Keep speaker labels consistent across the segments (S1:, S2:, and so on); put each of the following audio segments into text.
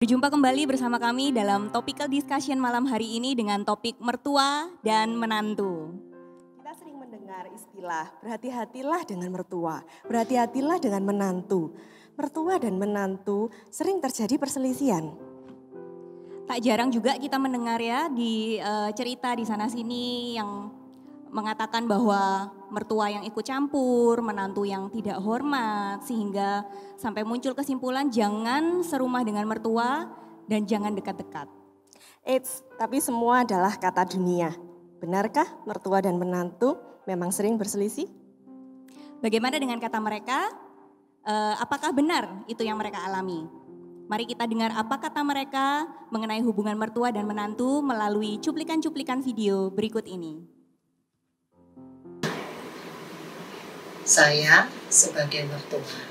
S1: Berjumpa kembali bersama kami dalam topical discussion malam hari ini dengan topik mertua dan menantu.
S2: Kita sering mendengar istilah berhati-hatilah dengan mertua, berhati-hatilah dengan menantu. Mertua dan menantu sering terjadi perselisihan.
S1: Tak jarang juga kita mendengar ya di cerita di sana sini yang mengatakan bahwa mertua yang ikut campur, menantu yang tidak hormat, sehingga sampai muncul kesimpulan jangan serumah dengan mertua dan jangan dekat-dekat.
S2: Tapi semua adalah kata dunia. Benarkah mertua dan menantu memang sering berselisih?
S1: Bagaimana dengan kata mereka? Apakah benar itu yang mereka alami? Mari kita dengar apa kata mereka mengenai hubungan mertua dan menantu melalui cuplikan-cuplikan video berikut ini.
S3: Saya sebagai mertua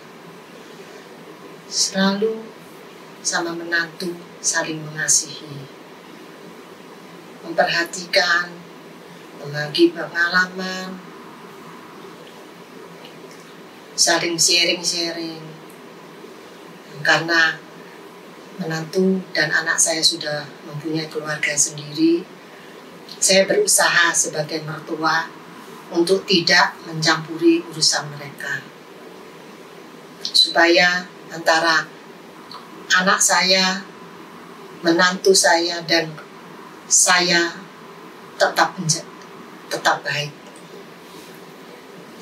S3: selalu sama menantu saling mengasihi, memperhatikan, membagi pengalaman, saling sharing-sharing. Karena menantu dan anak saya sudah mempunyai keluarga sendiri, saya berusaha sebagai mertua untuk tidak mencampuri urusan mereka. Supaya antara anak saya, menantu saya, dan saya tetap baik.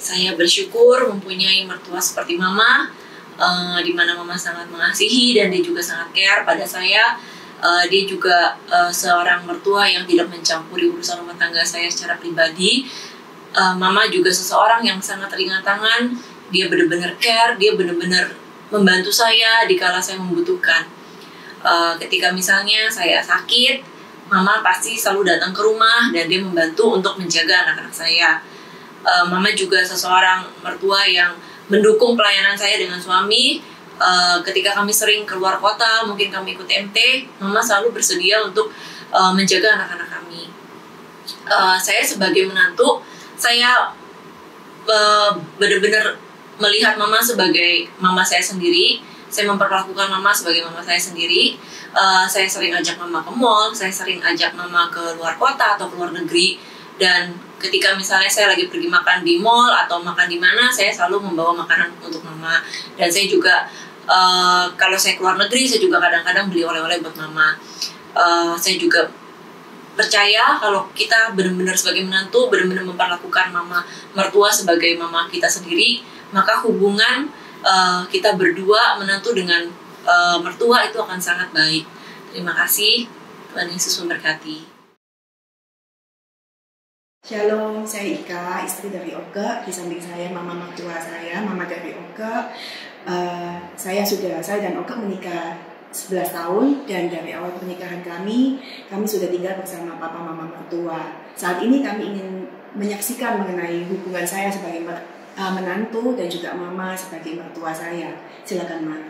S4: Saya bersyukur mempunyai mertua seperti Mama, di mana Mama sangat mengasihi dan dia juga sangat care pada saya. Dia juga seorang mertua yang tidak mencampuri urusan rumah tangga saya secara pribadi. Mama juga seseorang yang sangat ringan tangan, dia benar-benar care, dia benar-benar membantu saya dikala saya membutuhkan. Ketika misalnya saya sakit, Mama pasti selalu datang ke rumah dan dia membantu untuk menjaga anak-anak saya. Mama juga seseorang mertua yang mendukung pelayanan saya dengan suami. Ketika kami sering keluar kota, mungkin kami ikut MT, Mama selalu bersedia untuk menjaga anak-anak kami. Saya sebagai menantu, saya benar-benar melihat Mama sebagai mama saya sendiri. Saya memperlakukan Mama sebagai mama saya sendiri. Saya sering ajak Mama ke mall, saya sering ajak Mama ke luar kota atau ke luar negeri. Dan ketika misalnya saya lagi pergi makan di mall atau makan di mana, saya selalu membawa makanan untuk Mama. Dan saya juga kalau saya ke luar negeri, saya juga kadang-kadang beli oleh-oleh buat Mama. Saya juga percaya kalau kita benar-benar sebagai menantu, benar-benar memperlakukan mama mertua sebagai mama kita sendiri, maka hubungan kita berdua menantu dengan mertua itu akan sangat baik. Terima kasih, Tuhan Yesus memberkati.
S5: Shalom, saya Ika, istri dari Oke. Di samping saya mama mertua saya, mama dari Oke. Saya dan Oke menikah 11 tahun dan dari awal pernikahan kami sudah tinggal bersama papa mama mertua. Saat ini kami ingin menyaksikan mengenai hubungan saya sebagai menantu dan juga mama sebagai mertua saya. Silakan, Ma.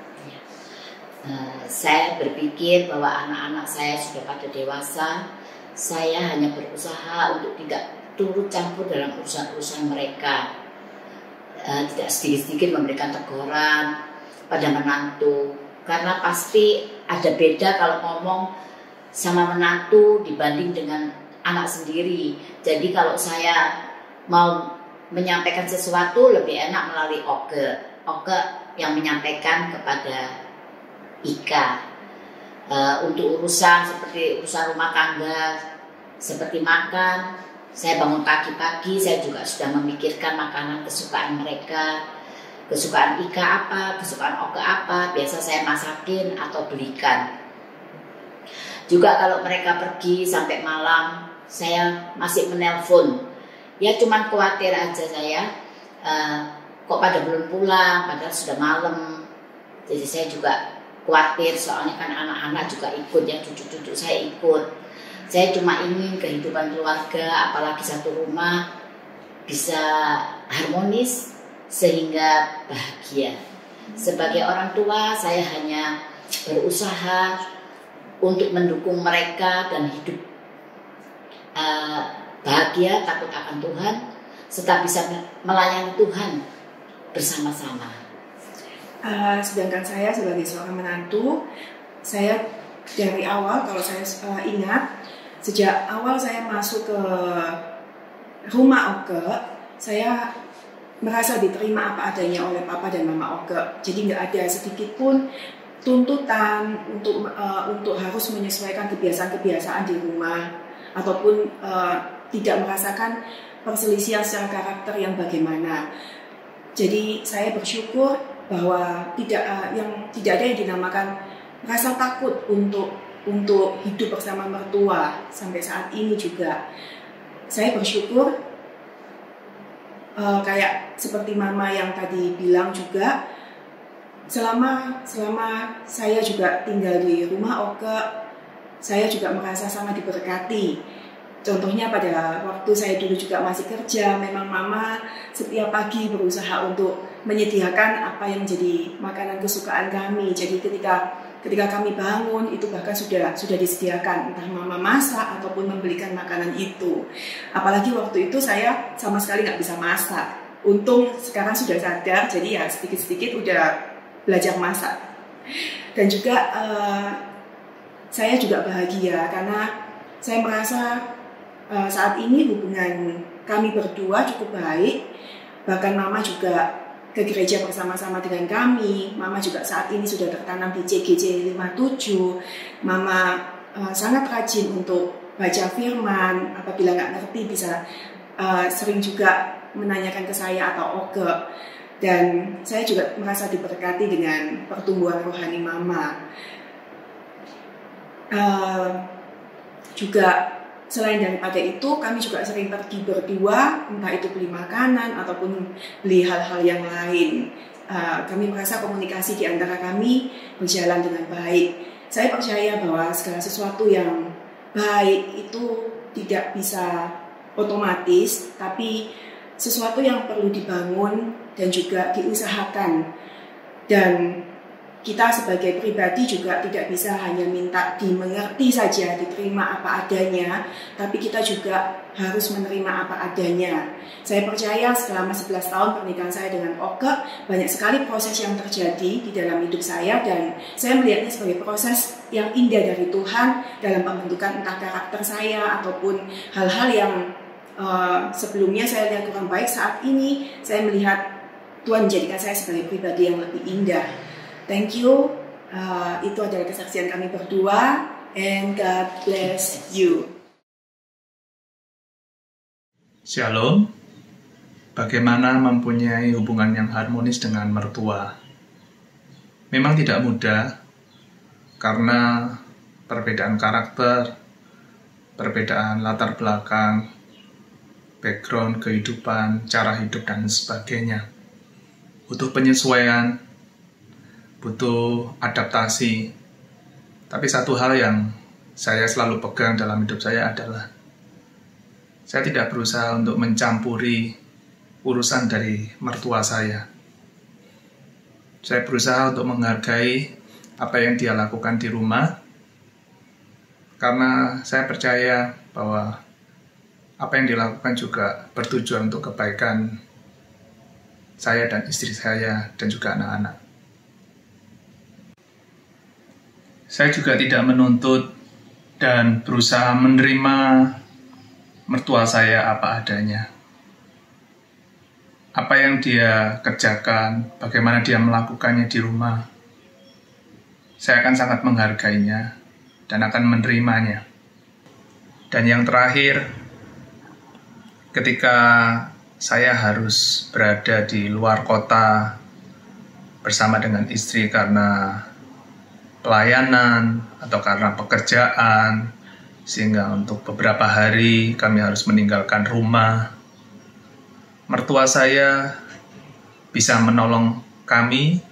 S6: Saya berpikir bahwa anak-anak saya sudah pada dewasa. Saya hanya berusaha untuk tidak turut campur dalam urusan-urusan mereka. Tidak sedikit-sedikit memberikan teguran pada menantu. Karena pasti ada beda kalau ngomong sama menantu dibanding dengan anak sendiri. Jadi kalau saya mau menyampaikan sesuatu lebih enak melalui Oke yang menyampaikan kepada Ika. Untuk urusan seperti urusan rumah tangga, seperti makan, saya bangun pagi-pagi, saya juga sudah memikirkan makanan kesukaan mereka. Kesukaan Ika apa, kesukaan Oke apa, biasa saya masakin atau belikan. Juga kalau mereka pergi sampai malam, saya masih menelpon. Ya cuman khawatir aja saya, kok pada belum pulang, padahal sudah malam. Jadi saya juga khawatir, soalnya kan anak-anak juga ikut, ya cucu-cucu saya ikut. Saya cuma ingin kehidupan keluarga, apalagi satu rumah, bisa harmonis, sehingga bahagia. Sebagai orang tua, saya hanya berusaha untuk mendukung mereka dan hidup bahagia, takut akan Tuhan, serta bisa melayani Tuhan bersama-sama.
S5: Sedangkan saya sebagai seorang menantu, saya dari awal, kalau saya ingat, sejak awal saya masuk ke rumah Oke, saya merasa diterima apa adanya oleh Papa dan Mama Oke. Jadi nggak ada sedikit pun tuntutan untuk harus menyesuaikan kebiasaan-kebiasaan di rumah, ataupun tidak merasakan perselisihan secara karakter yang bagaimana. Jadi saya bersyukur bahwa tidak ada yang dinamakan rasa takut untuk hidup bersama mertua sampai saat ini juga. Saya bersyukur kayak seperti Mama yang tadi bilang juga, selama saya juga tinggal di rumah Oke, saya juga merasa sangat diberkati. Contohnya pada waktu saya dulu juga masih kerja, memang Mama setiap pagi berusaha untuk menyediakan apa yang menjadi makanan kesukaan kami. Jadi ketika kami bangun itu bahkan sudah disediakan, entah Mama masak ataupun membelikan makanan itu. Apalagi waktu itu saya sama sekali nggak bisa masak. Untung sekarang sudah sadar, jadi ya sedikit-sedikit udah belajar masak. Dan juga saya juga bahagia karena saya merasa saat ini hubungan kami berdua cukup baik. Bahkan Mama juga ke gereja bersama-sama dengan kami. Mama juga saat ini sudah tertanam di CGJ 57. Mama sangat rajin untuk baca firman. Apabila nggak ngerti bisa sering juga menanyakan ke saya atau Oke. Dan saya juga merasa diberkati dengan pertumbuhan rohani Mama. Juga selain daripada itu, kami juga sering pergi berdua, entah itu beli makanan ataupun beli hal-hal yang lain. Kami merasa komunikasi di antara kami berjalan dengan baik. Saya percaya bahwa segala sesuatu yang baik itu tidak bisa otomatis, tapi sesuatu yang perlu dibangun dan juga diusahakan. Dan kita sebagai pribadi juga tidak bisa hanya minta dimengerti saja, diterima apa adanya, tapi kita juga harus menerima apa adanya. Saya percaya selama 11 tahun pernikahan saya dengan Oke, banyak sekali proses yang terjadi di dalam hidup saya, dan saya melihatnya sebagai proses yang indah dari Tuhan dalam pembentukan entah karakter saya ataupun hal-hal yang sebelumnya saya lihat kurang baik. Saat ini saya melihat Tuhan menjadikan saya sebagai pribadi yang lebih indah. Thank you. Itu adalah kesaksian kami berdua, and God bless you.
S7: Shalom. Bagaimana mempunyai hubungan yang harmonis dengan mertua? Memang tidak mudah, karena perbedaan karakter, perbedaan latar belakang, background kehidupan, cara hidup, dan sebagainya. Butuh penyesuaian, butuh adaptasi. Tapi satu hal yang saya selalu pegang dalam hidup saya adalah saya tidak berusaha untuk mencampuri urusan dari mertua saya. Saya berusaha untuk menghargai apa yang dia lakukan di rumah, karena saya percaya bahwa apa yang dilakukan juga bertujuan untuk kebaikan saya dan istri saya dan juga anak-anak. Saya juga tidak menuntut dan berusaha menerima mertua saya apa adanya. Apa yang dia kerjakan, bagaimana dia melakukannya di rumah, saya akan sangat menghargainya dan akan menerimanya. Dan yang terakhir, ketika saya harus berada di luar kota bersama dengan istri karena pelayanan atau karena pekerjaan, sehingga untuk beberapa hari kami harus meninggalkan rumah, mertua saya bisa menolong kami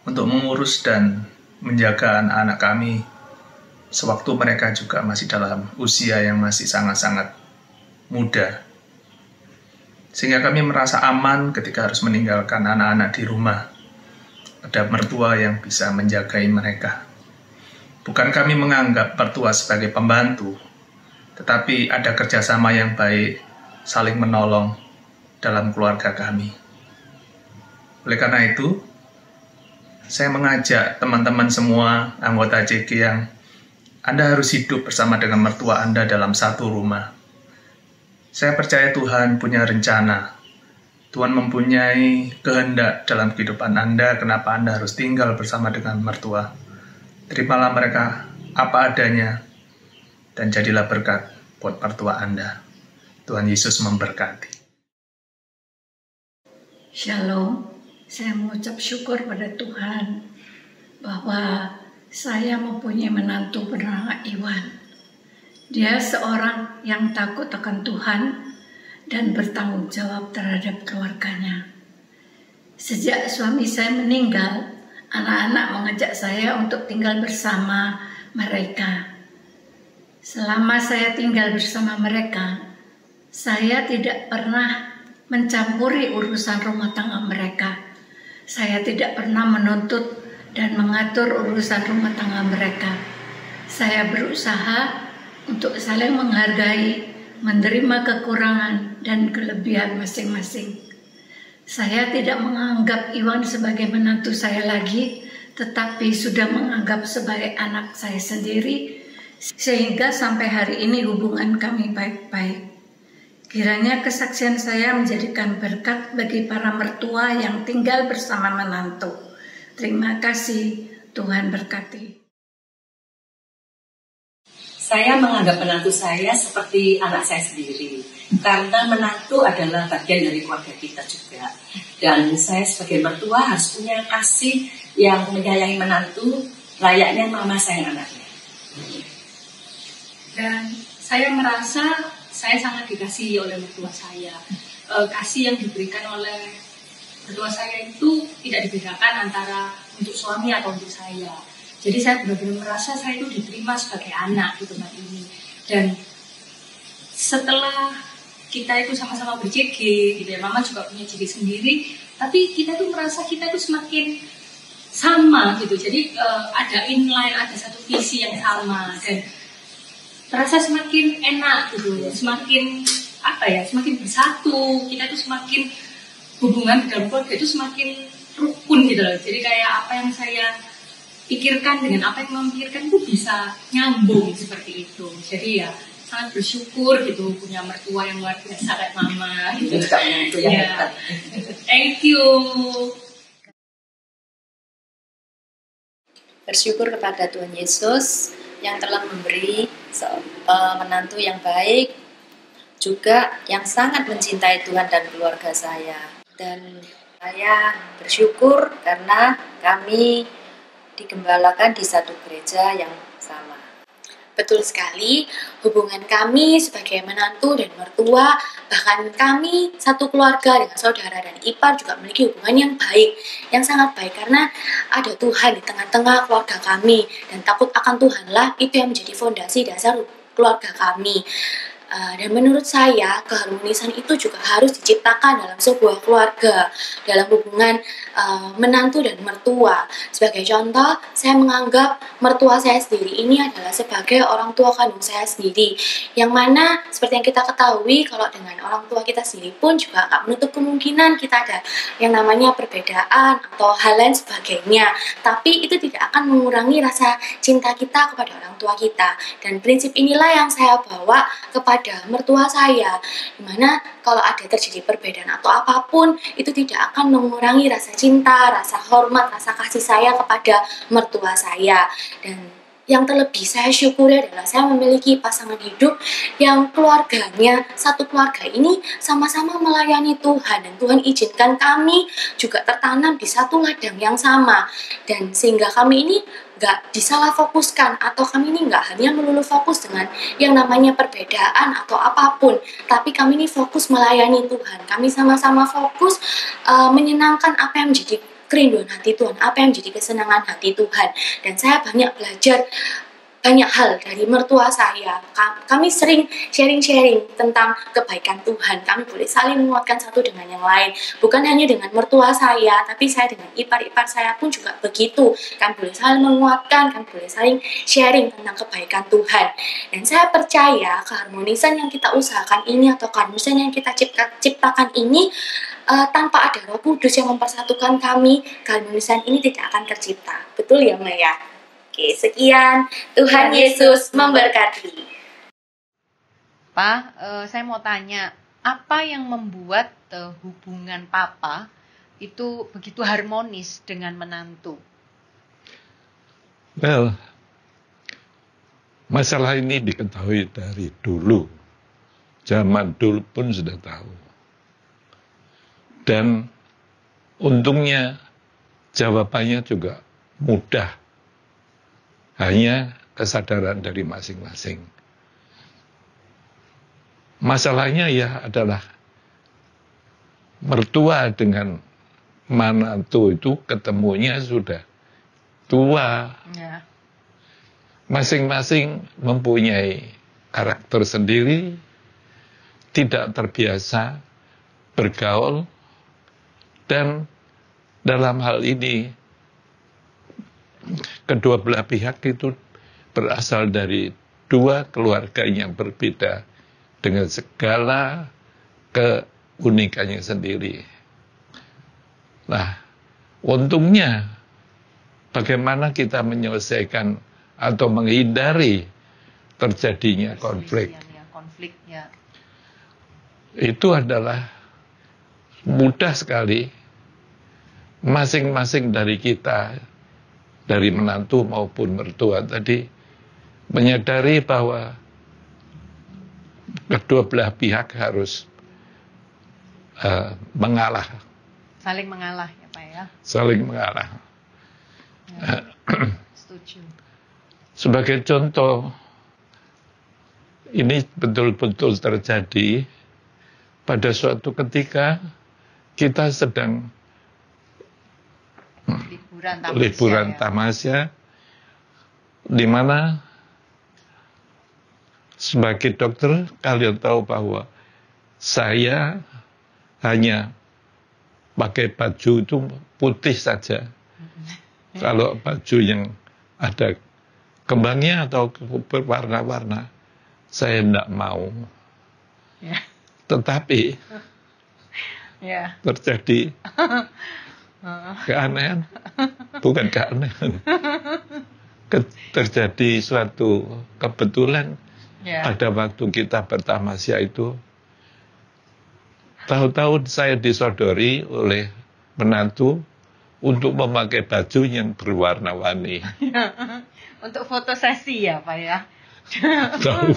S7: untuk mengurus dan menjaga anak-anak kami sewaktu mereka juga masih dalam usia yang masih sangat-sangat muda. Sehingga kami merasa aman ketika harus meninggalkan anak-anak di rumah. Ada mertua yang bisa menjagai mereka. Bukan kami menganggap mertua sebagai pembantu, tetapi ada kerjasama yang baik, saling menolong dalam keluarga kami. Oleh karena itu, saya mengajak teman-teman semua anggota CG yang Anda harus hidup bersama dengan mertua Anda dalam satu rumah. Saya percaya Tuhan punya rencana. Tuhan mempunyai kehendak dalam kehidupan Anda, kenapa Anda harus tinggal bersama dengan mertua. Terimalah mereka apa adanya, dan jadilah berkat buat mertua Anda. Tuhan Yesus memberkati.
S8: Shalom, saya mengucap syukur pada Tuhan bahwa saya mempunyai menantu bernama Iwan. Dia seorang yang takut akan Tuhan dan bertanggung jawab terhadap keluarganya. Sejak suami saya meninggal, anak-anak mengajak saya untuk tinggal bersama mereka. Selama saya tinggal bersama mereka, saya tidak pernah mencampuri urusan rumah tangga mereka. Saya tidak pernah menuntut dan mengatur urusan rumah tangga mereka. Saya berusaha untuk saling menghargai, menerima kekurangan dan kelebihan masing-masing. Saya tidak menganggap Iwan sebagai menantu saya lagi, tetapi sudah menganggap sebagai anak saya sendiri, sehingga sampai hari ini hubungan kami baik-baik. Kiranya kesaksian saya menjadikan berkat bagi para mertua yang tinggal bersama menantu. Terima kasih, Tuhan berkati.
S9: Saya menganggap menantu saya seperti anak saya sendiri, karena menantu adalah bagian dari keluarga kita juga. Dan saya sebagai mertua harus punya kasih yang menyayangi menantu, layaknya mama sayang anaknya.
S10: Dan saya merasa saya sangat dikasihi oleh mertua saya. Kasih yang diberikan oleh mertua saya itu tidak dibedakan antara untuk suami atau untuk saya. Jadi saya benar-benar merasa saya itu diterima sebagai anak di tempat ini. Dan setelah kita itu sama-sama ber-JG, gitu ya, Mama juga punya JG sendiri, tapi kita tuh merasa kita itu semakin sama gitu. Jadi ada inline, ada satu visi yang sama dan terasa semakin enak gitu, semakin semakin bersatu. Kita tuh semakin hubungan di dalam keluarga itu semakin rukun gitu loh. Jadi kayak apa yang saya pikirkan dengan apa yang Mama pikirkan itu bisa nyambung seperti itu. Jadi ya sangat bersyukur gitu punya mertua yang luar biasa kayak Mama gitu. Ya. Thank you.
S11: Bersyukur kepada Tuhan Yesus yang telah memberi menantu yang baik, juga yang sangat mencintai Tuhan dan keluarga saya. Dan saya bersyukur karena kami digembalakan di satu gereja yang sama.
S12: Betul sekali, hubungan kami sebagai menantu dan mertua, bahkan kami satu keluarga dengan saudara dan ipar juga memiliki hubungan yang baik, yang sangat baik karena ada Tuhan di tengah-tengah keluarga kami dan takut akan Tuhanlah itu yang menjadi fondasi dasar keluarga kami. Dan menurut saya keharmonisan itu juga harus diciptakan dalam sebuah keluarga, dalam hubungan menantu dan mertua. Sebagai contoh, saya menganggap mertua saya sendiri ini adalah sebagai orang tua kandung saya sendiri, yang mana seperti yang kita ketahui kalau dengan orang tua kita sendiri pun juga tak menutup kemungkinan kita ada yang namanya perbedaan atau hal lain sebagainya, tapi itu tidak akan mengurangi rasa cinta kita kepada orang tua kita. Dan prinsip inilah yang saya bawa kepada mertua saya, dimana kalau ada terjadi perbedaan atau apapun itu tidak akan mengurangi rasa cinta, rasa hormat, rasa kasih saya kepada mertua saya. Dan yang terlebih saya syukuri adalah saya memiliki pasangan hidup yang keluarganya, satu keluarga ini sama-sama melayani Tuhan, dan Tuhan izinkan kami juga tertanam di satu ladang yang sama, dan sehingga kami ini nggak disalah fokuskan atau kami ini nggak hanya melulu fokus dengan yang namanya perbedaan atau apapun, tapi kami ini fokus melayani Tuhan. Kami sama-sama fokus menyenangkan apa yang menjadi kerinduan hati Tuhan, apa yang menjadi kesenangan hati Tuhan. Dan saya banyak belajar banyak hal dari mertua saya. Kami sering sharing-sharing tentang kebaikan Tuhan. Kami boleh saling menguatkan satu dengan yang lain. Bukan hanya dengan mertua saya, tapi saya dengan ipar-ipar saya pun juga begitu. Kami boleh saling menguatkan, kami boleh saling sharing tentang kebaikan Tuhan. Dan saya percaya keharmonisan yang kita usahakan ini atau keharmonisan yang kita ciptakan ini tanpa ada Roh Kudus yang mempersatukan kami, keharmonisan ini tidak akan tercipta. Betul ya, Maya? Oke, sekian. Tuhan Yesus memberkati.
S13: Pak, saya mau tanya, apa yang membuat hubungan Papa itu begitu harmonis dengan menantu?
S14: Well, masalah ini diketahui dari dulu. Zaman dulu pun sudah tahu. Dan untungnya jawabannya juga mudah. Hanya kesadaran dari masing-masing. Masalahnya ya adalah mertua dengan menantu itu ketemunya sudah tua.
S13: Ya.
S14: Masing-masing mempunyai karakter sendiri, tidak terbiasa bergaul, dan dalam hal ini kedua belah pihak itu berasal dari dua keluarga yang berbeda dengan segala keunikannya sendiri. Nah, untungnya bagaimana kita menyelesaikan atau menghindari terjadinya konflik.
S13: Konfliknya.
S14: Itu adalah mudah sekali. Masing-masing dari kita, dari menantu maupun mertua tadi, menyadari bahwa kedua belah pihak harus mengalah.
S13: Saling mengalah ya Pak ya?
S14: Saling mengalah.
S13: Ya. Setuju.
S14: Sebagai contoh, ini betul-betul terjadi pada suatu ketika kita sedang liburan tamasya, di mana sebagai dokter kalian tahu bahwa saya hanya pakai baju itu putih saja. Kalau baju yang ada kembangnya atau berwarna-warna, saya tidak mau.
S13: Ya.
S14: Tetapi
S13: ya.
S14: terjadi keanehan, bukan keanehan. Terjadi suatu kebetulan pada waktu kita bertamasya itu, tahu-tahu saya disodori oleh menantu untuk memakai baju yang berwarna-warni.
S13: Untuk foto sesi ya Pak ya?
S14: Tahu.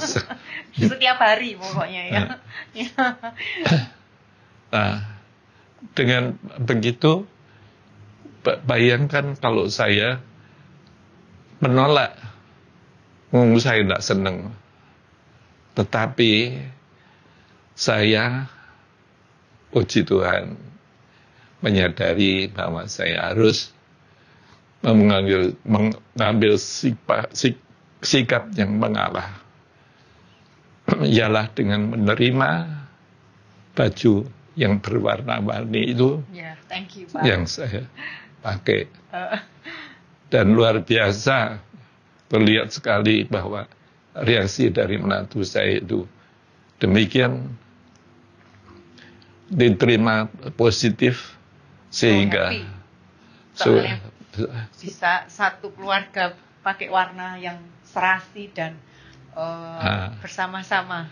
S13: Setiap hari pokoknya ya.
S14: Nah, dengan begitu, bayangkan kalau saya menolak, saya tidak senang. Tetapi saya, puji Tuhan, menyadari bahwa saya harus mengambil sikap yang mengalah. Ialah dengan menerima baju yang berwarna-warni itu
S13: thank you, Pak.
S14: Yang saya pakai. Dan luar biasa, terlihat sekali bahwa reaksi dari menantu saya itu demikian diterima positif, sehingga
S13: bisa satu keluarga pakai warna yang serasi dan bersama-sama.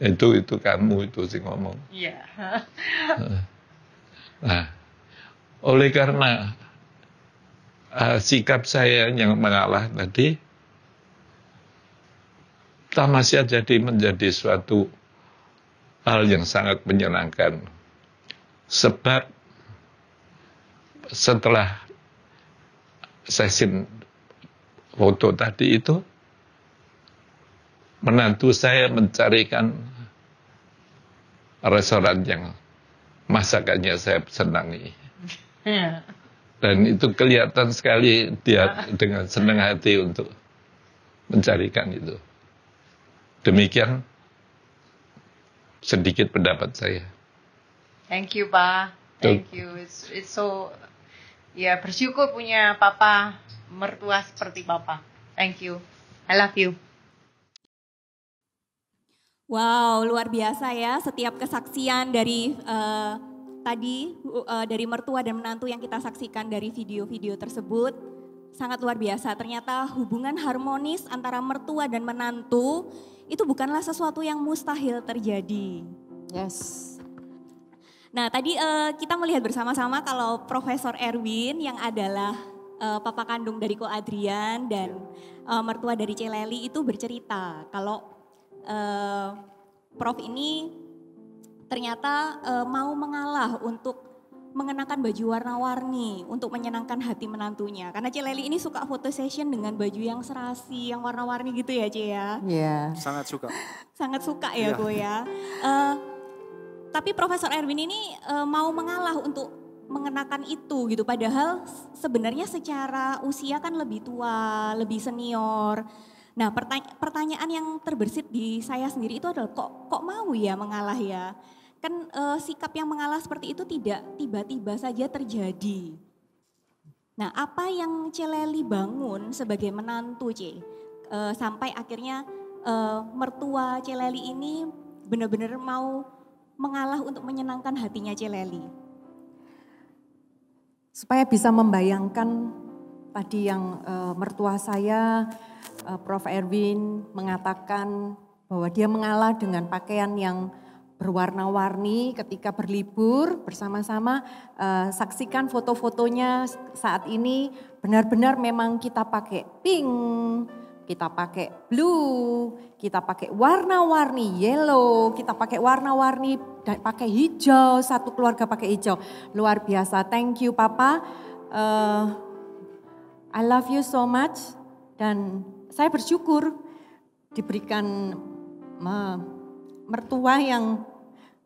S14: Itu kamu itu sih ngomong.
S13: Iya.
S14: Nah, oleh karena sikap saya yang mengalah tadi, tamasya jadi menjadi suatu hal yang sangat menyenangkan. Sebab setelah sesi foto tadi itu, menantu saya mencarikan restoran yang masakannya saya senangi. Dan itu kelihatan sekali dia dengan senang hati untuk mencarikan itu. Demikian sedikit pendapat saya.
S13: Thank you, Pak. Thank you. It's so, ya bersyukur punya papa mertua seperti Papa. Thank you. I love you.
S1: Wow, luar biasa ya setiap kesaksian dari tadi dari mertua dan menantu yang kita saksikan dari video-video tersebut sangat luar biasa. Ternyata hubungan harmonis antara mertua dan menantu itu bukanlah sesuatu yang mustahil terjadi.
S13: Yes.
S1: Nah tadi kita melihat bersama-sama kalau Profesor Erwin yang adalah papa kandung dari Ko Adrian dan mertua dari Celeli itu bercerita kalau Prof ini ternyata mau mengalah untuk mengenakan baju warna-warni untuk menyenangkan hati menantunya. Karena Celeli ini suka foto session dengan baju yang serasi, yang warna-warni gitu ya Ce ya?
S13: Iya.
S15: Sangat suka.
S1: Sangat suka ya Ko ya. Tapi Profesor Erwin ini mau mengalah untuk mengenakan itu gitu. Padahal sebenarnya secara usia kan lebih tua, lebih senior. Nah pertanyaan yang terbersit di saya sendiri itu adalah kok mau ya mengalah ya? Kan sikap yang mengalah seperti itu tidak tiba-tiba saja terjadi. Nah apa yang Celeli bangun sebagai menantu Ce? Sampai akhirnya mertua Celeli ini benar-benar mau mengalah untuk menyenangkan hatinya Celeli.
S13: Supaya bisa membayangkan tadi yang mertua saya, Prof. Erwin mengatakan bahwa dia mengalah dengan pakaian yang berwarna-warni ketika berlibur bersama-sama. Saksikan foto-fotonya saat ini benar-benar memang kita pakai pink, kita pakai blue, kita pakai warna-warni yellow, kita pakai warna-warni dan pakai hijau, satu keluarga pakai hijau. Luar biasa, thank you Papa. I love you so much dan saya bersyukur diberikan mertua yang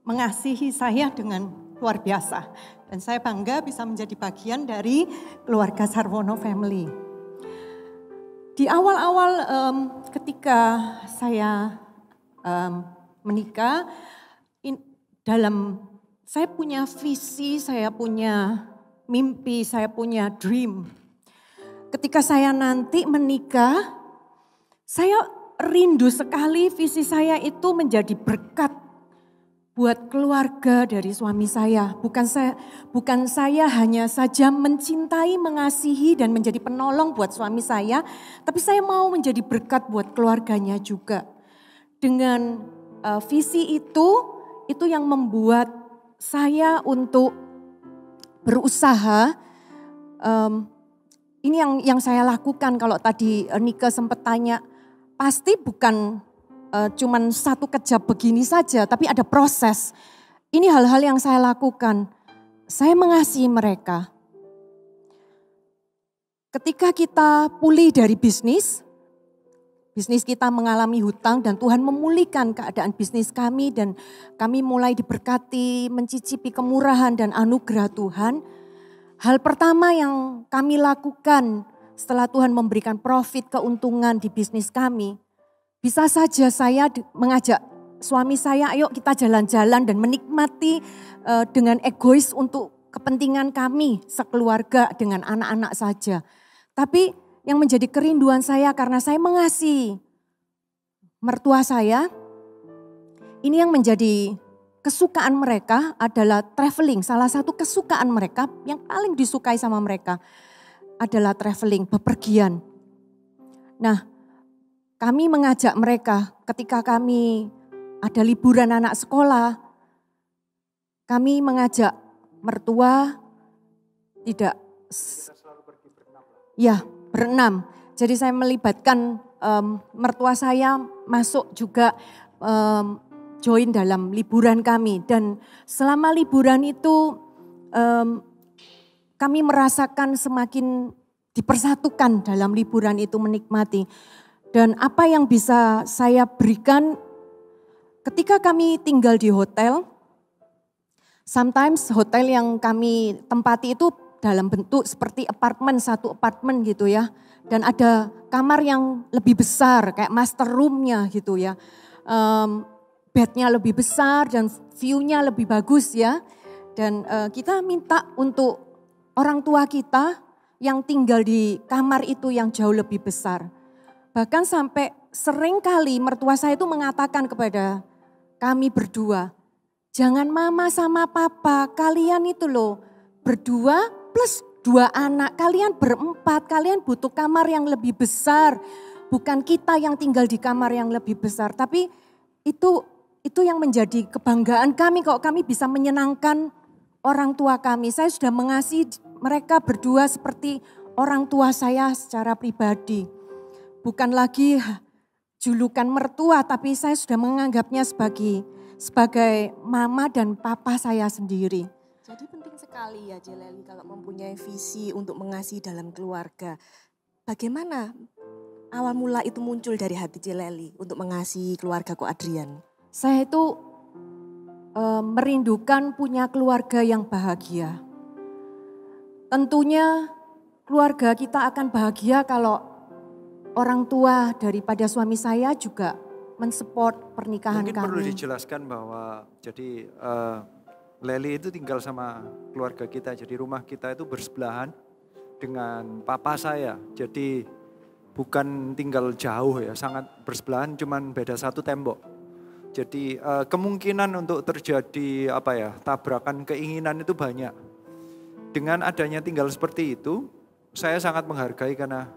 S13: mengasihi saya dengan luar biasa. Dan saya bangga bisa menjadi bagian dari keluarga Sarwono Family. Di awal-awal ketika saya menikah, saya punya visi, saya punya mimpi, saya punya dream. Ketika saya nanti menikah, saya rindu sekali visi saya itu menjadi berkat buat keluarga dari suami saya. Bukan saya hanya saja mencintai, mengasihi dan menjadi penolong buat suami saya, tapi saya mau menjadi berkat buat keluarganya juga. Dengan visi itu yang membuat saya untuk berusaha. Ini yang saya lakukan. Kalau tadi Nika sempat tanya, pasti bukan cuman satu kejap begini saja, tapi ada proses. Ini hal-hal yang saya lakukan. Saya mengasihi mereka. Ketika kita pulih dari bisnis kita mengalami hutang dan Tuhan memulihkan keadaan bisnis kami dan kami mulai diberkati, mencicipi kemurahan dan anugerah Tuhan. Hal pertama yang kami lakukan setelah Tuhan memberikan profit, keuntungan di bisnis kami, bisa saja saya mengajak suami saya, ayo kita jalan-jalan dan menikmati dengan egois untuk kepentingan kami sekeluarga dengan anak-anak saja. Tapi yang menjadi kerinduan saya karena saya mengasihi mertua saya, ini yang menjadi kesukaan mereka adalah traveling. Salah satu kesukaan mereka yang paling disukai sama mereka adalah traveling, bepergian. Nah, kami mengajak mereka ketika kami ada liburan anak sekolah, kami mengajak mertua berenam. Jadi saya melibatkan mertua saya masuk juga join dalam liburan kami. Dan selama liburan itu kami merasakan semakin dipersatukan dalam liburan itu, menikmati. Dan apa yang bisa saya berikan ketika kami tinggal di hotel, sometimes hotel yang kami tempati itu dalam bentuk seperti apartemen, satu apartemen gitu ya. Dan ada kamar yang lebih besar kayak master room-nya gitu ya. Bednya lebih besar dan view-nya lebih bagus ya. Dan kita minta untuk orang tua kita yang tinggal di kamar itu yang jauh lebih besar. Bahkan sampai sering kali mertua saya itu mengatakan kepada kami berdua, Jangan mama sama papa, kalian itu loh berdua plus 2 anak, kalian berempat, kalian butuh kamar yang lebih besar. Bukan kita yang tinggal di kamar yang lebih besar, tapi itu yang menjadi kebanggaan kami kalau kami bisa menyenangkan orang tua kami. Saya sudah mengasihi mereka berdua seperti orang tua saya secara pribadi. Bukan lagi julukan mertua, tapi saya sudah menganggapnya sebagai mama dan papa saya sendiri.
S2: Jadi penting sekali ya Jeleli kalau mempunyai visi untuk mengasihi dalam keluarga. Bagaimana awal mula itu muncul dari hati Jeleli untuk mengasihi keluarga Ko Adrian?
S13: Saya itu merindukan punya keluarga yang bahagia. Tentunya keluarga kita akan bahagia kalau orang tua daripada suami saya juga mensupport pernikahan
S15: Mungkin
S13: kami.
S15: perlu dijelaskan bahwa jadi Leli itu tinggal sama keluarga kita. Jadi rumah kita itu bersebelahan dengan papa saya. Jadi bukan tinggal jauh ya, sangat bersebelahan, cuman beda satu tembok. Jadi kemungkinan untuk terjadi tabrakan keinginan itu banyak. Dengan adanya tinggal seperti itu, saya sangat menghargai karena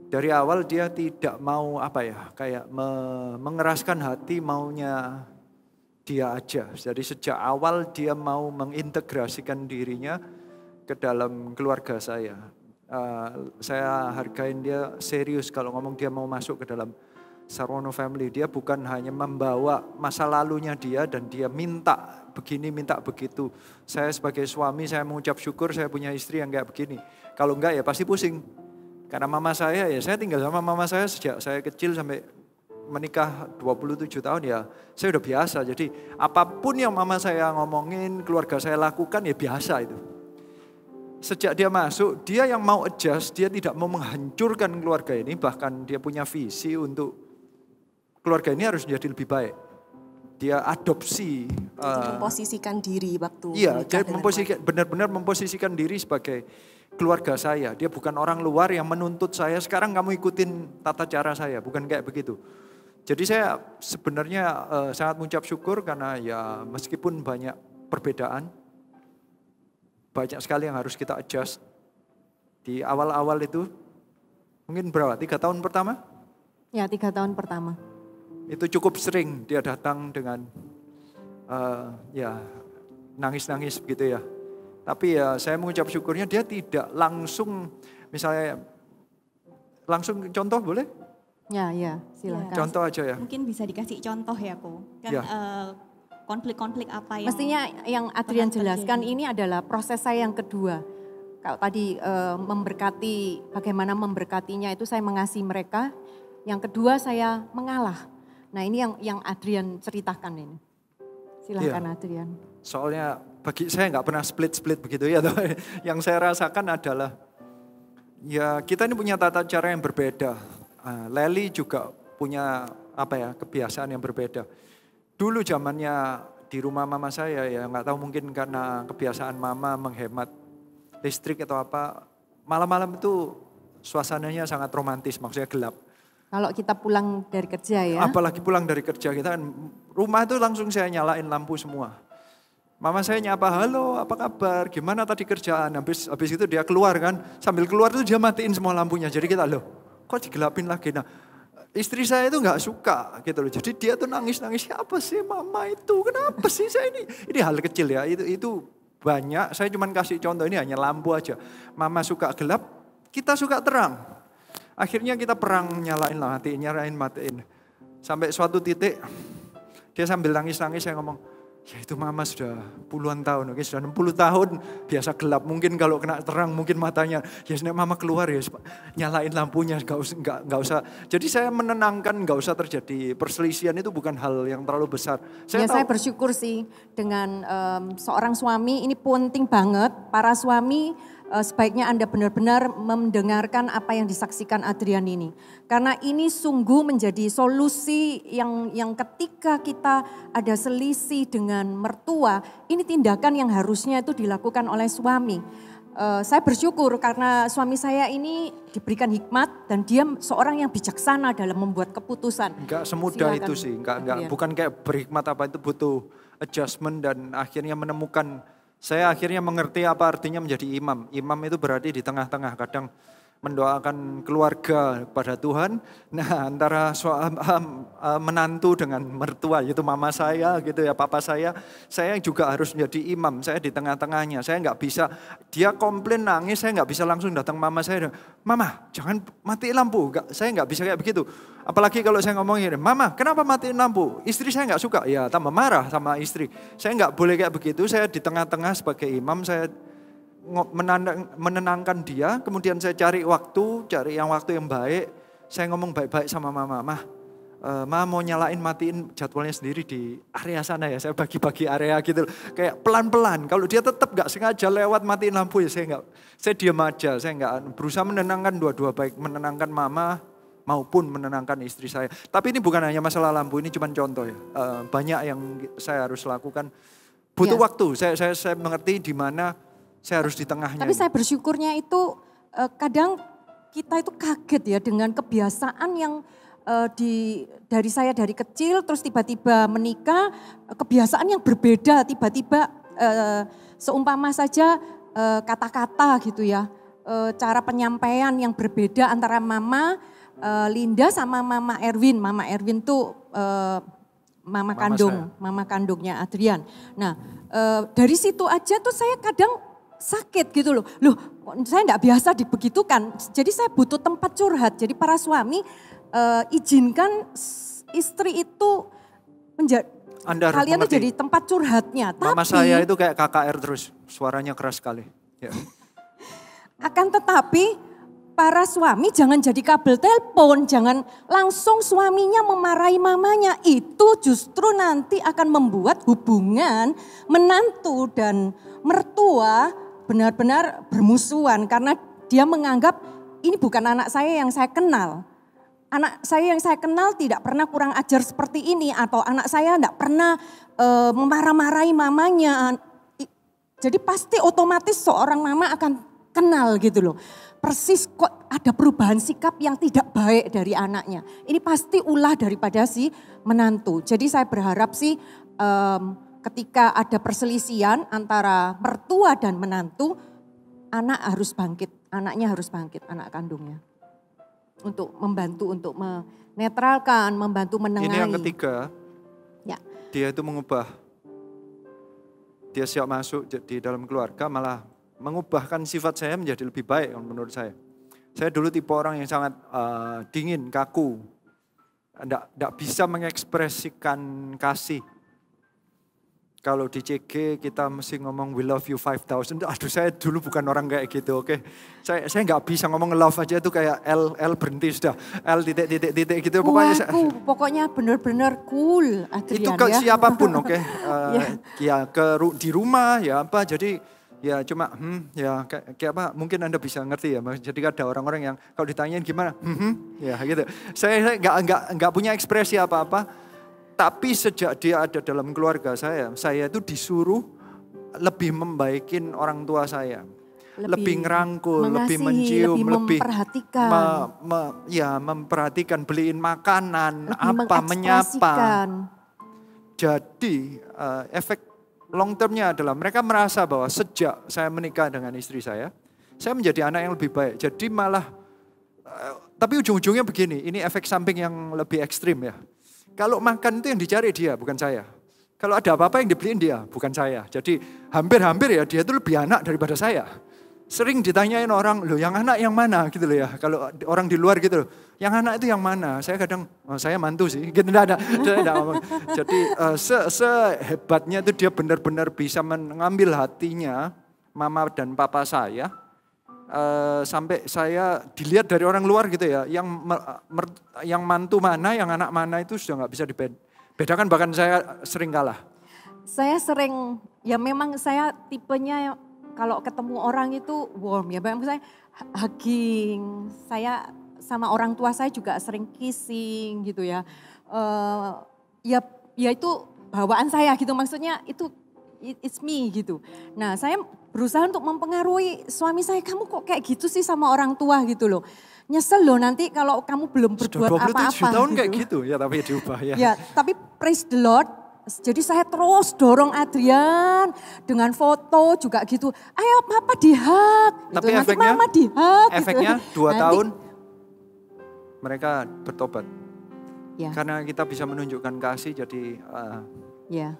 S15: dari awal dia tidak mau mengeraskan hati maunya dia aja. Jadi sejak awal dia mau mengintegrasikan dirinya ke dalam keluarga saya. Saya hargain dia serius kalau ngomong dia mau masuk ke dalam Sarwono Family. Dia bukan hanya membawa masa lalunya dia dan dia minta begini, minta begitu. Saya sebagai suami, saya mengucap syukur saya punya istri yang kayak begini. Kalau enggak ya pasti pusing. Karena mama saya tinggal sama mama saya sejak saya kecil sampai menikah 27 tahun ya saya udah biasa. Jadi apapun yang mama saya ngomongin, keluarga saya lakukan ya biasa itu. Sejak dia masuk, dia yang mau adjust, dia tidak mau menghancurkan keluarga ini. Bahkan dia punya visi untuk keluarga ini harus menjadi lebih baik. Dia adopsi.
S2: Memposisikan diri waktu
S15: Iya, dia benar-benar memposisikan diri sebagai keluarga saya. Dia bukan orang luar yang menuntut saya, sekarang kamu ikutin tata cara saya. Bukan kayak begitu. Jadi saya sebenarnya sangat mengucap syukur karena ya meskipun banyak perbedaan, banyak sekali yang harus kita adjust. Di awal-awal itu, mungkin berapa? 3 tahun pertama?
S13: Ya 3 tahun pertama.
S15: Itu cukup sering dia datang dengan nangis-nangis begitu ya. Tapi ya saya mengucap syukurnya dia tidak langsung, misalnya langsung contoh boleh?
S13: Ya silakan.
S15: Contoh aja ya.
S1: Mungkin bisa dikasih contoh ya Ko. Kan
S15: Ya.
S1: konflik-konflik apa yang
S13: Mestinya yang Adrian jelaskan ini adalah proses saya yang kedua. Kalau tadi memberkati, bagaimana memberkatinya itu saya mengasihi mereka. Yang kedua saya mengalah. Nah ini yang Adrian ceritakan ini. Silakan Adrian.
S15: Soalnya bagi saya nggak pernah split begitu ya. Yang saya rasakan adalah ya kita ini punya tata cara yang berbeda. Leli juga punya kebiasaan yang berbeda. Dulu zamannya di rumah mama saya ya nggak tahu mungkin karena kebiasaan mama menghemat listrik atau apa. Malam-malam itu suasananya sangat romantis, maksudnya gelap.
S13: Kalau kita pulang dari kerja ya.
S15: Apalagi pulang dari kerja kita kan rumah itu langsung saya nyalain lampu semua. Mama saya nyapa, halo apa kabar, gimana tadi kerjaan. Habis itu dia keluar kan, sambil keluar itu dia matiin semua lampunya. Jadi kita kok digelapin lagi. Nah istri saya itu nggak suka gitu loh. Jadi dia tuh nangis-nangis, apa sih mama itu, kenapa sih saya ini hal kecil ya. Itu banyak, saya cuma kasih contoh ini hanya lampu aja. Mama suka gelap, kita suka terang. Akhirnya kita perang nyalain matiin. Sampai suatu titik dia sambil nangis-nangis saya ngomong, ya itu mama sudah puluhan tahun, oke sudah 60 tahun biasa gelap. Mungkin kalau kena terang mungkin matanya, ya sebenarnya mama keluar ya nyalain lampunya, nggak usah. Jadi saya menenangkan, nggak usah terjadi perselisihan, itu bukan hal yang terlalu besar.
S13: Saya bersyukur sih dengan seorang suami, ini penting banget para suami. Sebaiknya Anda benar-benar mendengarkan apa yang disaksikan Adrian ini. Karena ini sungguh menjadi solusi yang ketika kita ada selisih dengan mertua, ini tindakan yang harusnya itu dilakukan oleh suami. Saya bersyukur karena suami saya ini diberikan hikmat dan dia seorang yang bijaksana dalam membuat keputusan.
S15: Enggak semudah itu sih, bukan kayak berhikmat apa itu butuh adjustment dan akhirnya menemukan, saya akhirnya mengerti apa artinya menjadi imam. Imam itu berarti di tengah-tengah, kadang mendoakan keluarga pada Tuhan. Nah, antara menantu dengan mertua, yaitu mama saya gitu ya, papa saya juga harus menjadi imam. Saya di tengah-tengahnya. Saya nggak bisa, dia komplain nangis, saya nggak bisa langsung datang mama saya, mama jangan matiin lampu. Saya nggak bisa kayak begitu. Apalagi kalau saya ngomongin, mama kenapa matiin lampu? Istri saya nggak suka, ya tambah marah sama istri. Saya nggak boleh kayak begitu. Saya di tengah-tengah sebagai imam, saya menenangkan dia, kemudian saya cari yang waktu yang baik. Saya ngomong baik-baik sama mama, Ma mau nyalain matiin jadwalnya sendiri di area sana ya, saya bagi-bagi area gitu, kayak pelan-pelan. Kalau dia tetap gak sengaja lewat matiin lampu ya saya diam aja, saya nggak berusaha menenangkan dua-dua, baik menenangkan mama maupun menenangkan istri saya. Tapi ini bukan hanya masalah lampu, ini cuma contoh ya, banyak yang saya harus lakukan, butuh waktu. Saya mengerti di mana saya harus di tengahnya.
S13: Tapi saya bersyukurnya itu kadang kita itu kaget ya dengan kebiasaan yang dari kecil terus tiba-tiba menikah, kebiasaan yang berbeda tiba-tiba seumpama saja kata-kata gitu ya, cara penyampaian yang berbeda antara Mama Linda sama Mama Erwin. Mama Erwin tuh mama kandungnya Adrian. Nah dari situ aja tuh saya kadang sakit gitu loh. Saya enggak biasa dibegitukan. Jadi saya butuh tempat curhat. Jadi para suami izinkan istri itu kalian tuh jadi tempat curhatnya.
S15: Mama saya itu kayak KKR terus, suaranya keras sekali. Ya.
S13: Akan tetapi para suami jangan jadi kabel telepon, jangan langsung suaminya memarahi mamanya. Itu justru nanti akan membuat hubungan menantu dan mertua benar-benar bermusuhan karena dia menganggap ini bukan anak saya yang saya kenal. Anak saya yang saya kenal tidak pernah kurang ajar seperti ini, atau anak saya tidak pernah memarah-marahi mamanya. Jadi pasti otomatis seorang mama akan kenal gitu loh. Persis kok ada perubahan sikap yang tidak baik dari anaknya. Ini pasti ulah daripada si menantu. Jadi saya berharap sih ketika ada perselisihan antara mertua dan menantu, anak harus bangkit, anaknya harus bangkit, anak kandungnya. Untuk membantu, untuk menetralkan, membantu menengahi.
S15: Ini yang ketiga,
S13: ya.
S15: Dia itu mengubah, dia siap masuk di dalam keluarga, malah mengubahkan sifat saya menjadi lebih baik menurut saya. Saya dulu tipe orang yang sangat dingin, kaku, tidak bisa mengekspresikan kasih. Kalau di CG kita mesti ngomong we love you 5,000. Aduh, saya dulu bukan orang kayak gitu, oke. Saya nggak bisa ngomong love aja itu kayak L berhenti sudah. L titik gitu.
S13: Pokoknya benar-benar cool Adrian,
S15: itu ke ya. Siapapun, oke. Ya di rumah ya apa. Jadi ya cuma ya kayak apa, mungkin Anda bisa ngerti ya. Jadi ada orang-orang yang kalau ditanyain gimana, ya gitu. Saya nggak punya ekspresi apa-apa. Tapi sejak dia ada dalam keluarga saya itu disuruh lebih membaikin orang tua saya. Lebih ngerangkul, lebih mencium, lebih
S13: memperhatikan.
S15: Memperhatikan, beliin makanan, menyapa. Jadi efek long termnya adalah mereka merasa bahwa sejak saya menikah dengan istri saya menjadi anak yang lebih baik. Jadi malah, tapi ujung-ujungnya begini, ini efek samping yang lebih ekstrim ya. Kalau makan itu yang dicari dia, bukan saya. Kalau ada apa-apa yang dibeliin dia, bukan saya. Jadi hampir-hampir ya dia itu lebih anak daripada saya. Sering ditanyain orang, loh yang anak yang mana gitu loh ya. Kalau orang di luar gitu loh, yang anak itu yang mana? Saya kadang, saya mantu sih. Gitu, enggak ada. Jadi sehebatnya itu dia benar-benar bisa mengambil hatinya mama dan papa saya. Sampai saya dilihat dari orang luar gitu ya, yang mantu mana, yang anak mana itu sudah nggak bisa dibedakan, bahkan saya sering kalah.
S13: Saya sering, ya memang saya tipenya kalau ketemu orang itu warm ya, memang saya hugging, saya sama orang tua saya juga sering kissing gitu ya. Ya itu bawaan saya gitu, maksudnya itu it's me gitu. Nah saya berusaha untuk mempengaruhi suami saya, kamu kok kayak gitu sih sama orang tua gitu loh. Nyesel loh nanti kalau kamu belum berbuat apa-apa.
S15: Sudah 27 tahun
S13: gitu.
S15: Kayak gitu ya, tapi diubah ya.
S13: Ya tapi praise the Lord, Jadi saya terus dorong Adrian dengan foto juga gitu. Ayo papa di-hug.
S15: Tapi
S13: gitu. Nanti mama di-hug.
S15: Efeknya
S13: gitu.
S15: 2 tahun mereka bertobat.
S13: Ya.
S15: Karena kita bisa menunjukkan kasih, jadi
S13: Ya.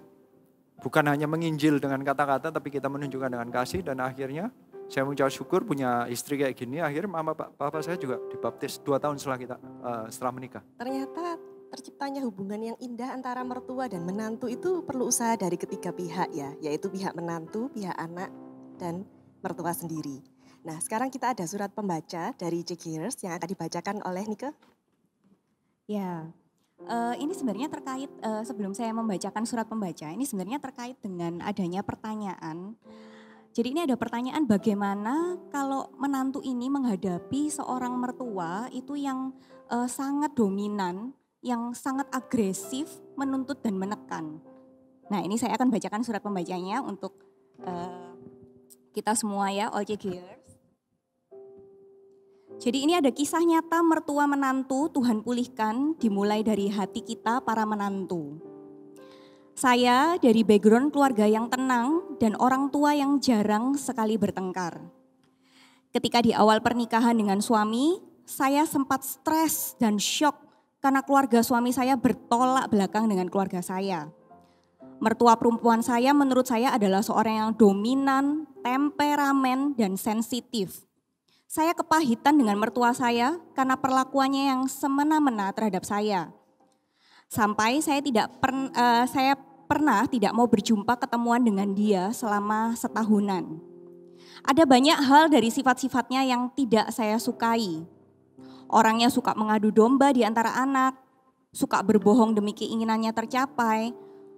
S15: bukan hanya menginjil dengan kata-kata, tapi kita menunjukkan dengan kasih. Dan akhirnya saya mengucap syukur punya istri kayak gini. Akhirnya mama papa saya juga dibaptis 2 tahun setelah menikah.
S2: Ternyata terciptanya hubungan yang indah antara mertua dan menantu itu perlu usaha dari ketiga pihak ya, yaitu pihak menantu, pihak anak, dan mertua sendiri. Nah, sekarang kita ada surat pembaca dari Checkers yang akan dibacakan oleh Nike.
S1: Ya, ini sebenarnya terkait, sebelum saya membacakan surat pembaca, ini sebenarnya terkait dengan adanya pertanyaan. Jadi ini ada pertanyaan bagaimana kalau menantu ini menghadapi seorang mertua itu yang sangat dominan, yang sangat agresif, menuntut dan menekan. Nah ini saya akan bacakan surat pembacanya untuk kita semua ya, all Checkers. Jadi ini ada kisah nyata mertua menantu Tuhan pulihkan dimulai dari hati kita para menantu. Saya dari background keluarga yang tenang dan orang tua yang jarang sekali bertengkar. Ketika di awal pernikahan dengan suami, saya sempat stres dan syok karena keluarga suami saya bertolak belakang dengan keluarga saya. Mertua perempuan saya menurut saya adalah seorang yang dominan, temperamen, dan sensitif. Saya kepahitan dengan mertua saya karena perlakuannya yang semena-mena terhadap saya. Sampai saya pernah tidak mau berjumpa ketemuan dengan dia selama setahunan. Ada banyak hal dari sifat-sifatnya yang tidak saya sukai. Orangnya suka mengadu domba di antara anak, suka berbohong demi keinginannya tercapai,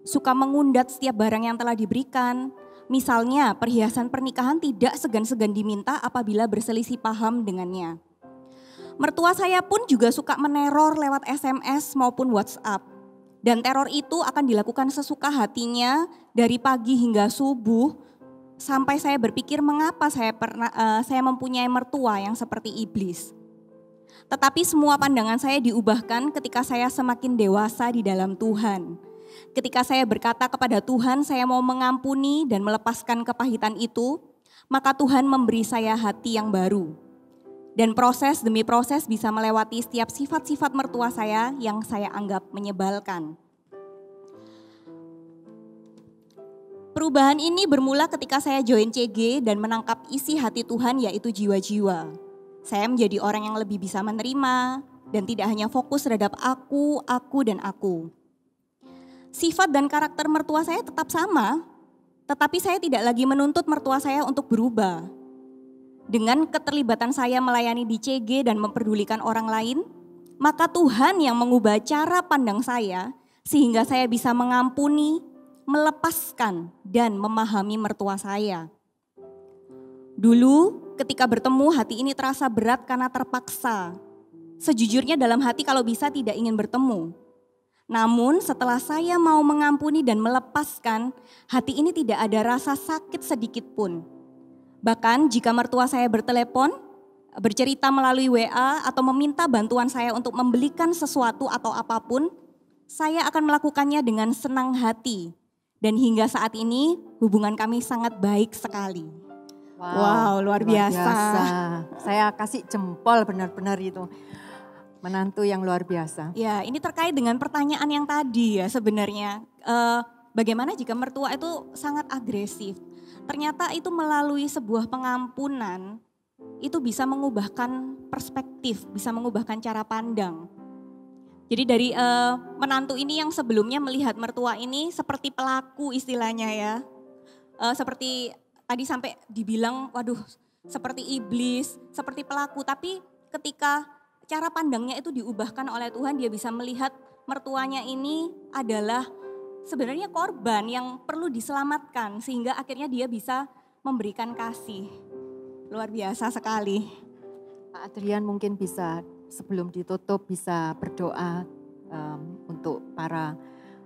S1: suka mengundat setiap barang yang telah diberikan. Misalnya perhiasan pernikahan tidak segan-segan diminta apabila berselisih paham dengannya. Mertua saya pun juga suka meneror lewat SMS maupun WhatsApp. Dan teror itu akan dilakukan sesuka hatinya dari pagi hingga subuh. Sampai saya berpikir mengapa saya mempunyai mertua yang seperti iblis. Tetapi semua pandangan saya diubahkan ketika saya semakin dewasa di dalam Tuhan. Ketika saya berkata kepada Tuhan saya mau mengampuni dan melepaskan kepahitan itu, maka Tuhan memberi saya hati yang baru. Dan proses demi proses bisa melewati setiap sifat-sifat mertua saya yang saya anggap menyebalkan. Perubahan ini bermula ketika saya join CG dan menangkap isi hati Tuhan yaitu jiwa-jiwa. Saya menjadi orang yang lebih bisa menerima dan tidak hanya fokus terhadap aku, dan aku. Sifat dan karakter mertua saya tetap sama, tetapi saya tidak lagi menuntut mertua saya untuk berubah. Dengan keterlibatan saya melayani di CG dan memperdulikan orang lain, maka Tuhan yang mengubah cara pandang saya sehingga saya bisa mengampuni, melepaskan, dan memahami mertua saya. Dulu ketika bertemu hati ini terasa berat karena terpaksa. Sejujurnya dalam hati kalau bisa tidak ingin bertemu. Namun setelah saya mau mengampuni dan melepaskan, hati ini tidak ada rasa sakit sedikit pun. Bahkan jika mertua saya bertelepon, bercerita melalui WA atau meminta bantuan saya untuk membelikan sesuatu atau apapun, saya akan melakukannya dengan senang hati. Dan hingga saat ini hubungan kami sangat baik sekali. Wow, luar biasa.
S13: Saya kasih jempol benar-benar itu. Menantu yang luar biasa.
S1: Ya, ini terkait dengan pertanyaan yang tadi ya sebenarnya. Bagaimana jika mertua itu sangat agresif? Ternyata itu melalui sebuah pengampunan, itu bisa mengubahkan perspektif, bisa mengubahkan cara pandang. Jadi dari menantu ini yang sebelumnya melihat mertua ini seperti pelaku istilahnya ya. Seperti tadi sampai dibilang, waduh seperti iblis, seperti pelaku. Tapi ketika cara pandangnya itu diubahkan oleh Tuhan, dia bisa melihat mertuanya ini adalah sebenarnya korban yang perlu diselamatkan sehingga akhirnya dia bisa memberikan kasih. Luar biasa sekali.
S13: Pak Adrian mungkin bisa sebelum ditutup bisa berdoa untuk para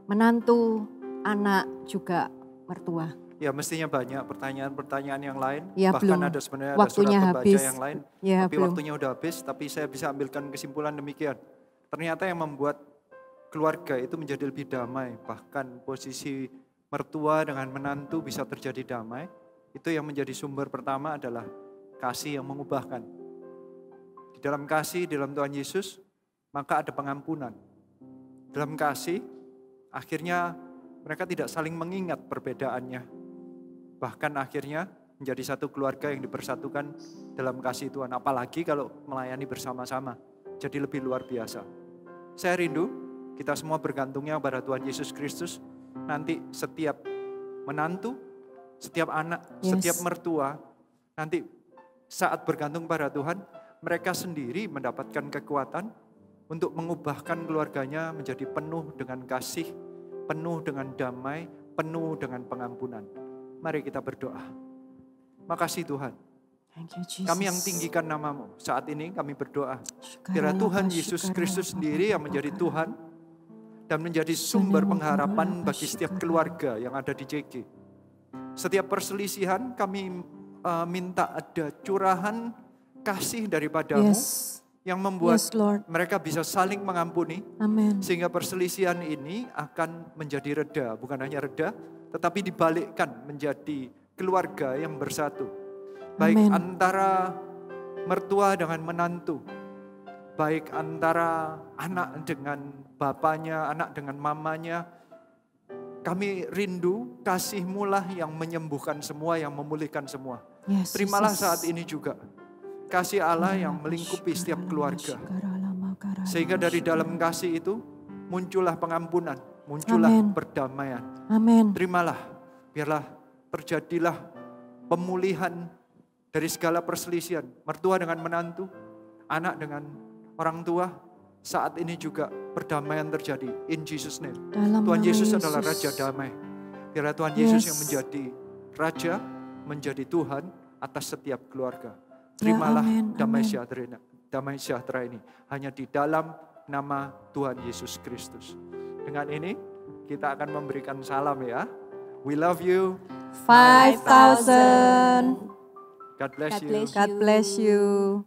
S13: menantu, anak juga mertua.
S15: Ya mestinya banyak pertanyaan-pertanyaan yang lain,
S13: ya,
S15: bahkan
S13: belum.
S15: ada sebenarnya
S13: Waktunya
S15: ada surat pembaca
S13: habis.
S15: yang lain,
S13: Ya,
S15: tapi
S13: belum.
S15: waktunya udah habis, tapi saya bisa ambilkan kesimpulan demikian. Ternyata yang membuat keluarga itu menjadi lebih damai, bahkan posisi mertua dengan menantu bisa terjadi damai, itu yang menjadi sumber pertama adalah kasih yang mengubahkan. Di dalam kasih, di dalam Tuhan Yesus, maka ada pengampunan. Dalam kasih, akhirnya mereka tidak saling mengingat perbedaannya. Bahkan akhirnya menjadi satu keluarga yang dipersatukan dalam kasih Tuhan. Apalagi kalau melayani bersama-sama, jadi lebih luar biasa. Saya rindu kita semua bergantungnya pada Tuhan Yesus Kristus. Nanti setiap menantu, setiap anak, setiap mertua, nanti saat bergantung pada Tuhan, mereka sendiri mendapatkan kekuatan untuk mengubahkan keluarganya menjadi penuh dengan kasih, penuh dengan damai, penuh dengan pengampunan. Mari kita berdoa. Makasih Tuhan. Kami yang tinggikan namamu. Saat ini kami berdoa. Biar Tuhan Yesus Kristus sendiri yang menjadi Tuhan dan menjadi sumber pengharapan bagi setiap keluarga yang ada di JG. Setiap perselisihan kami minta ada curahan kasih daripadamu yang membuat mereka bisa saling mengampuni. Sehingga perselisihan ini akan menjadi reda. Bukan hanya reda, tetapi dibalikkan menjadi keluarga yang bersatu. Baik antara mertua dengan menantu, baik antara anak dengan bapaknya, anak dengan mamanya. Kami rindu kasih-Mu lah yang menyembuhkan semua, yang memulihkan semua. Terimalah saat ini juga kasih Allah yang melingkupi setiap keluarga. Sehingga dari dalam kasih itu muncullah pengampunan, muncullah perdamaian. Terimalah, biarlah terjadilah pemulihan dari segala perselisihan, mertua dengan menantu, anak dengan orang tua, saat ini juga perdamaian terjadi. In Jesus' name. Tuhan Yesus adalah Raja damai. Biarlah Tuhan Yesus yang menjadi Raja, menjadi Tuhan atas setiap keluarga. Terimalah damai sejahtera ini hanya di dalam nama Tuhan Yesus Kristus. Dengan ini kita akan memberikan salam ya. We love you.
S13: 5,000.
S15: God bless you.
S13: God bless you.